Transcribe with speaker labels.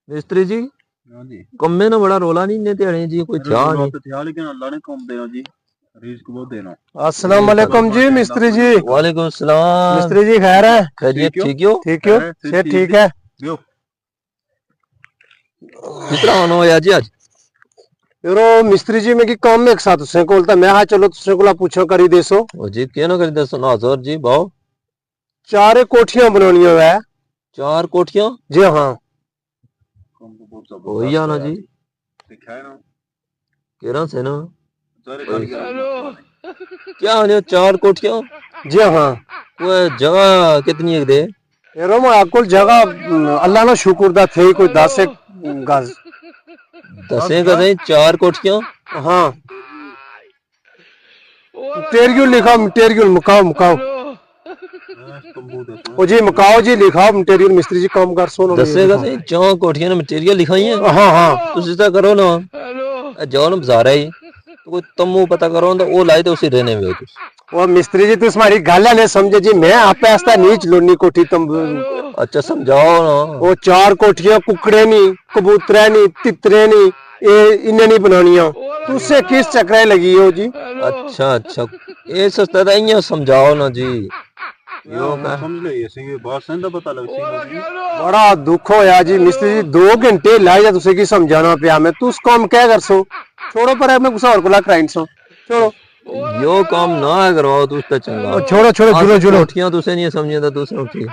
Speaker 1: मिस्त्री जी
Speaker 2: हाँ जी
Speaker 1: कम्मे ना बड़ा रोला नहीं ने ध्याड़े जी कोई चाह नहीं
Speaker 2: ध्यान लेकिन अल्लाह ने कम देना जी रिस्क बहुत देना।
Speaker 3: अस्सलाम वालेकुम जी मिस्त्री जी।
Speaker 1: वालेकुम सलाम
Speaker 3: मिस्त्री जी खैर है?
Speaker 1: खैरियत ठीक हो
Speaker 3: ठीक हो? सेहत ठीक है?
Speaker 1: किस तरह आना होया जी आज
Speaker 3: ਯਾਰੋ ਮਿਸਤਰੀ ਜੀ ਮੈਂ ਕੀ ਕੰਮ ਇੱਕ ਸਾਥ ਤੁਸੇ ਕੋਲ ਤਾਂ ਮੈਂ ਹਾਂ ਚਲੋ ਤੁਸੇ ਕੋਲ ਪੁੱਛੋ ਕਰੀ ਦੇਸੋ
Speaker 1: ओ जी क्या ना कर दसो ना हजूर जी बाओ
Speaker 3: ਚਾਰੇ ਕੋਠੀਆਂ ਬਣਾਉਣੀਆਂ ਵੈ
Speaker 1: चार कोठियां
Speaker 3: ਜੀ ਹਾਂ
Speaker 1: हो ही जाना जी केरा से ना क्या होने चार कोठियां
Speaker 3: ਜੀ ਹਾਂ
Speaker 1: वो जगह कितनी है दे
Speaker 3: ਯਾਰੋ ਮੈਂ ਕੋਲ ਜਗ੍ਹਾ ਅੱਲਾ ਦਾ ਸ਼ੁਕਰ ਦਾ ਥੇ ਕੋਈ 10 ਗਜ਼
Speaker 1: दसे का नहीं चार कोठियां
Speaker 3: हाँ मटेरियल लिखा मटेरियल मुकाओ मुकाओ ओ जी मुकाओ जी लिखाओ मटेरियल मिस्त्री जी काम कर सो
Speaker 1: दसे का नहीं चार कोठियां ने मटेरियल लिखाई है
Speaker 3: हाँ हाँ
Speaker 1: तुसी ता करो ना जाओ ना बाजार है तो कोई तमु पता करो ना वो लाए तो उसी रहने में हो
Speaker 3: वो मिस्त्री जी तुम हमारी गल नहीं समझे जी मैं आप ऐसा नीच लोनी कोठी तुम
Speaker 1: अच्छा समझाओ ना
Speaker 3: वो चार कोठियां कुकड़े नहीं कबूतरे नहीं तितरे नहीं ये इन्हें नहीं बनानिया तुझसे किस चक्कर लगी हो जी
Speaker 1: अच्छा अच्छा ये सस्ता था इन्हें समझाओ ना जी यो का
Speaker 2: समझ ले ये सिंह बात सही दा पता लग सी
Speaker 3: बड़ा दुख होया जी मिस्त्री जी 2 घंटे लाए जा तुसे की समझाना पिया मैं तुस काम क्या कर सो छोड़ो पर मैं कुछ और कोला कराइन सो छोड़ो
Speaker 1: यो काम ना करवाओ तू उसका चंगा
Speaker 3: छोड़ो छोड़ो झूलो झूलो
Speaker 1: कोठियां तुसे नहीं समझे तो दूसरों की